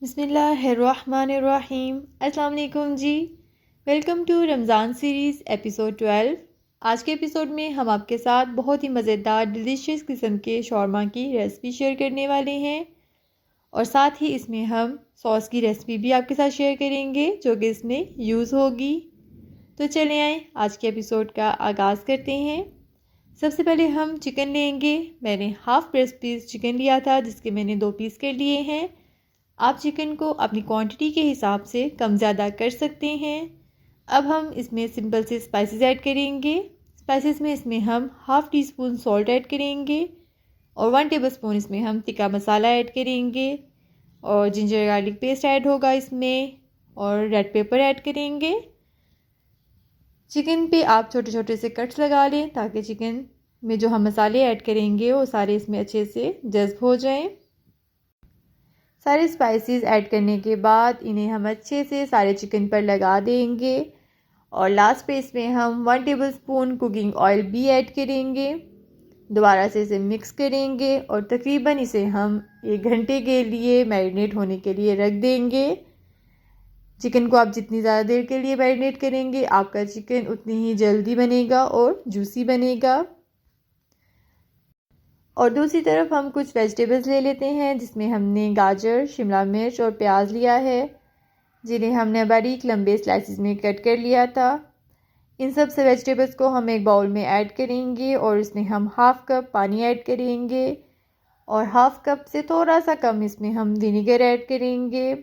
बिस्मिल्लाहिर्रहमानिर्रहीम। अस्सलाम वालेकुम जी। Welcome to Ramzan series episode 12। आज के एपिसोड में हम आपके साथ बहुत ही मज़ेदार डिलीशियस किस्म के शौरमा की रेसिपी शेयर करने वाले हैं और साथ ही इसमें हम सॉस की रेसिपी भी आपके साथ शेयर करेंगे जो कि इसमें यूज़ होगी। तो चलें आए आज के एपिसोड का आगाज़ करते हैं। सबसे पहले हम चिकन लेंगे। मैंने हाफ़ ब्रेस्ट पीस चिकन लिया था जिसके मैंने 2 पीस कर लिए हैं। आप चिकन को अपनी क्वांटिटी के हिसाब से कम ज़्यादा कर सकते हैं। अब हम इसमें सिंपल से स्पाइसेस ऐड करेंगे। स्पाइसेस में इसमें हम half tea spoon salt add करेंगे और 1 टेबलस्पून इसमें हम तिक्का मसाला ऐड करेंगे और जिंजर गार्लिक पेस्ट ऐड होगा इसमें और रेड पेपर ऐड करेंगे। चिकन पे आप छोटे छोटे से कट्स लगा लें ताकि चिकन में जो हम मसाले ऐड करेंगे वो सारे इसमें अच्छे से जज्ब हो जाएं। सारे स्पाइसेस ऐड करने के बाद इन्हें हम अच्छे से सारे चिकन पर लगा देंगे और लास्ट पे इसमें हम 1 टेबलस्पून कुकिंग ऑयल भी ऐड करेंगे। दोबारा से इसे मिक्स करेंगे और तकरीबन इसे हम 1 घंटे के लिए मैरिनेट होने के लिए रख देंगे। चिकन को आप जितनी ज़्यादा देर के लिए मैरिनेट करेंगे आपका चिकन उतनी ही जल्दी बनेगा और जूसी बनेगा। और दूसरी तरफ हम कुछ वेजिटेबल्स ले लेते हैं जिसमें हमने गाजर, शिमला मिर्च और प्याज लिया है जिन्हें हमने बारीक लंबे स्लाइसिस में कट कर लिया था। इन सब से वेजिटेबल्स को हम एक बाउल में ऐड करेंगे और इसमें हम हाफ़ कप पानी ऐड करेंगे और हाफ़ कप से थोड़ा सा कम इसमें हम विनेगर ऐड करेंगे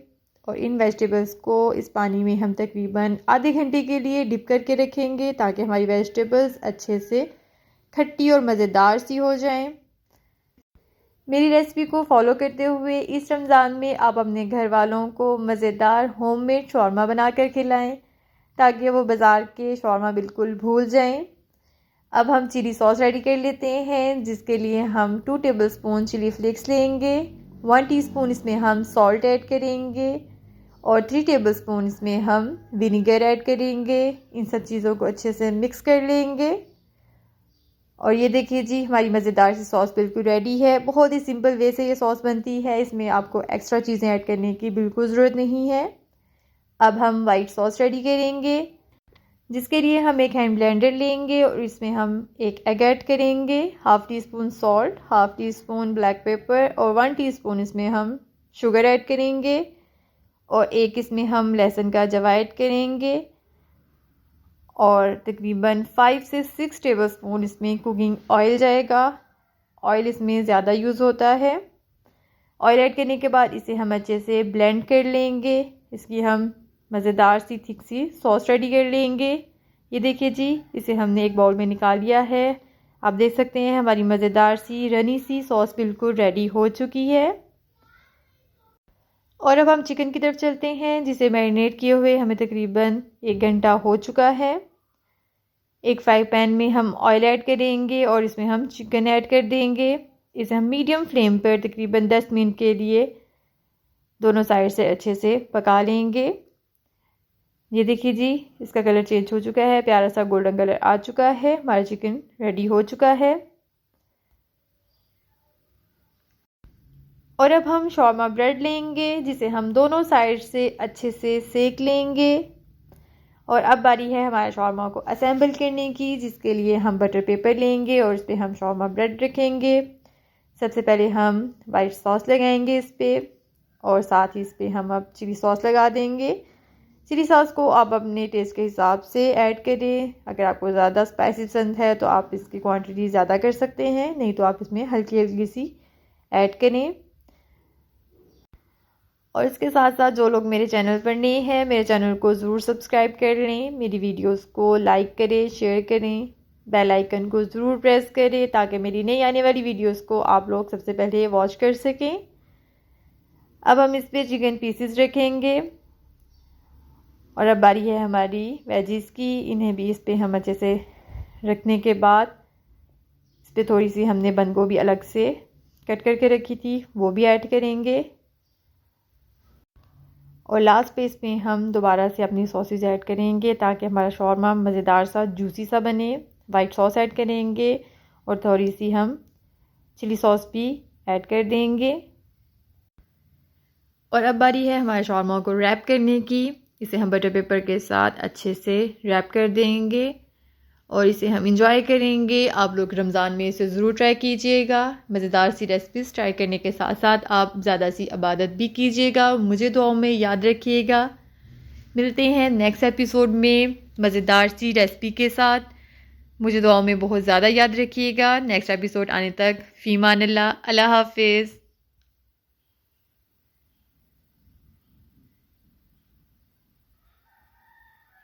और इन वेजिटेबल्स को इस पानी में हम तकरीबन आधे घंटे के लिए डिप करके रखेंगे ताकि हमारी वेजिटेबल्स अच्छे से खट्टी और मज़ेदार सी हो जाएं। मेरी रेसिपी को फॉलो करते हुए इस रमज़ान में आप अपने घर वालों को मज़ेदार होममेड शौरमा बनाकर खिलाएं ताकि वो बाज़ार के शौरमा बिल्कुल भूल जाएं। अब हम चिली सॉस रेडी कर लेते हैं जिसके लिए हम 2 टेबलस्पून चिली फ्लेक्स लेंगे, 1 टीस्पून इसमें हम सॉल्ट ऐड करेंगे और 3 टेबलस्पून इसमें हम विनेगर ऐड करेंगे। इन सब चीज़ों को अच्छे से मिक्स कर लेंगे और ये देखिए जी हमारी मज़ेदार सी सॉस बिल्कुल रेडी है। बहुत ही सिंपल वे से ये सॉस बनती है, इसमें आपको एक्स्ट्रा चीज़ें ऐड करने की बिल्कुल ज़रूरत नहीं है। अब हम वाइट सॉस रेडी करेंगे जिसके लिए हम एक हैंड ब्लेंडर लेंगे और इसमें हम एक एग ऐड करेंगे, half tea spoon salt, half tea spoon black pepper और 1 टीस्पून इसमें हम शुगर ऐड करेंगे और एक इसमें हम लहसुन का जवा ऐड करेंगे और तकरीबन 5 से 6 टेबलस्पून इसमें कुकिंग ऑयल जाएगा। ऑयल इसमें ज़्यादा यूज़ होता है। ऑयल ऐड करने के बाद इसे हम अच्छे से ब्लेंड कर लेंगे। इसकी हम मज़ेदार सी थिक सी सॉस रेडी कर लेंगे। ये देखिए जी इसे हमने एक बाउल में निकाल लिया है। आप देख सकते हैं हमारी मज़ेदार सी रनी सी सॉस बिल्कुल रेडी हो चुकी है। और अब हम चिकन की तरफ चलते हैं जिसे मैरिनेट किए हुए हमें तकरीबन 1 घंटा हो चुका है। एक फ्राई पैन में हम ऑयल ऐड करेंगे और इसमें हम चिकन ऐड कर देंगे। इसे हम मीडियम फ्लेम पर तकरीबन 10 मिनट के लिए दोनों साइड से अच्छे से पका लेंगे। ये देखिए जी इसका कलर चेंज हो चुका है, प्यारा सा गोल्डन कलर आ चुका है। हमारा चिकन रेडी हो चुका है। और अब हम शौरमा ब्रेड लेंगे जिसे हम दोनों साइड से अच्छे से सेक लेंगे और अब बारी है हमारे शौरमा को असेंबल करने की जिसके लिए हम बटर पेपर लेंगे और इस पर हम शौरमा ब्रेड रखेंगे। सबसे पहले हम वाइट सॉस लगाएंगे इस पर और साथ ही इस पर हम अब चिली सॉस लगा देंगे। चिली सॉस को आप अपने टेस्ट के हिसाब से ऐड करें। अगर आपको ज़्यादा स्पाइसी पसंद है तो आप इसकी क्वांटिटी ज़्यादा कर सकते हैं, नहीं तो आप इसमें हल्की हल्की सी ऐड करें। और इसके साथ साथ जो लोग मेरे चैनल पर नए हैं मेरे चैनल को ज़रूर सब्सक्राइब कर लें, मेरी वीडियोस को लाइक करें, शेयर करें, बेल आइकन को ज़रूर प्रेस करें ताकि मेरी नई आने वाली वीडियोस को आप लोग सबसे पहले वॉच कर सकें। अब हम इस पर चिकन पीसेस रखेंगे और अब बारी है हमारी वेजिस की। इन्हें भी इस पर हम अच्छे से रखने के बाद इस पर थोड़ी सी हमने बंद गोभी अलग से कट करके रखी थी वो भी ऐड करेंगे और लास्ट पे इसमें हम दोबारा से अपनी सॉसेज ऐड करेंगे ताकि हमारा शौरमा मज़ेदार सा जूसी सा बने। वाइट सॉस ऐड करेंगे और थोड़ी सी हम चिली सॉस भी ऐड कर देंगे और अब बारी है हमारे शॉर्मा को रैप करने की। इसे हम बटर पेपर के साथ अच्छे से रैप कर देंगे और इसे हम इंजॉय करेंगे। आप लोग रमज़ान में इसे ज़रूर ट्राई कीजिएगा। मज़ेदार सी रेसिपीज़ ट्राई करने के साथ साथ आप ज़्यादा सी इबादत भी कीजिएगा। मुझे दुआओं में याद रखिएगा। मिलते हैं नेक्स्ट एपिसोड में मज़ेदार सी रेसिपी के साथ। मुझे दुआओं में बहुत ज़्यादा याद रखिएगा। नेक्स्ट एपिसोड आने तक फ़ीमान अल्लाह, अल्लाह हाफिज़।